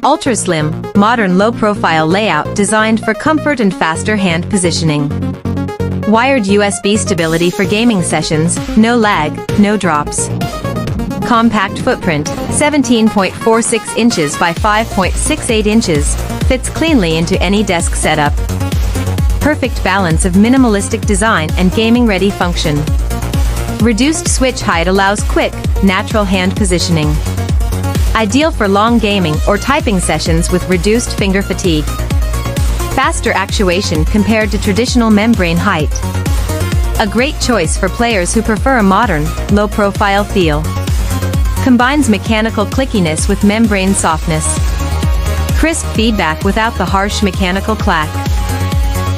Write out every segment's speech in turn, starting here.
Ultra-slim, modern low-profile layout designed for comfort and faster hand positioning. Wired USB stability for gaming sessions, no lag, no drops. Compact footprint, 17.46 inches by 5.68 inches, fits cleanly into any desk setup. Perfect balance of minimalistic design and gaming-ready function. Reduced switch height allows quick, natural hand positioning. Ideal for long gaming or typing sessions with reduced finger fatigue. Faster actuation compared to traditional membrane height. A great choice for players who prefer a modern, low-profile feel. Combines mechanical clickiness with membrane softness. Crisp feedback without the harsh mechanical clack.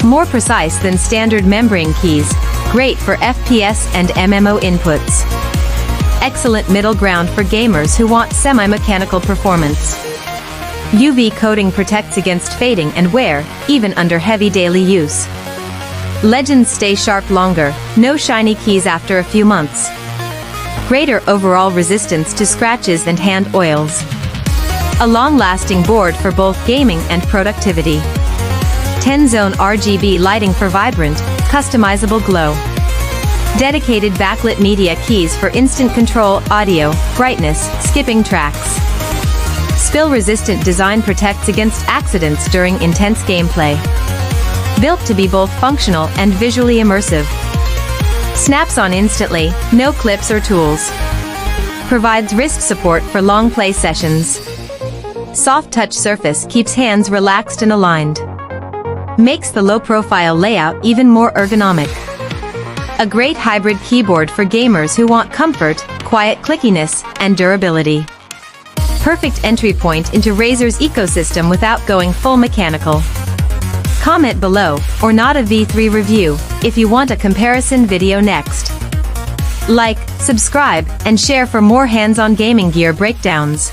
More precise than standard membrane keys, great for FPS and MMO inputs. Excellent middle ground for gamers who want semi-mechanical performance. UV coating protects against fading and wear, even under heavy daily use. Legends stay sharp longer, no shiny keys after a few months. Greater overall resistance to scratches and hand oils. A long-lasting board for both gaming and productivity. 10-zone RGB lighting for vibrant, customizable glow. Dedicated backlit media keys for instant control, audio, brightness, skipping tracks. Spill-resistant design protects against accidents during intense gameplay. Built to be both functional and visually immersive. Snaps on instantly, no clips or tools. Provides wrist support for long play sessions. Soft touch surface keeps hands relaxed and aligned. Makes the low-profile layout even more ergonomic. A great hybrid keyboard for gamers who want comfort, quiet clickiness, and durability. Perfect entry point into Razer's ecosystem without going full mechanical. Comment below, Ornata V3 review, if you want a comparison video next. Like, subscribe, and share for more hands-on gaming gear breakdowns.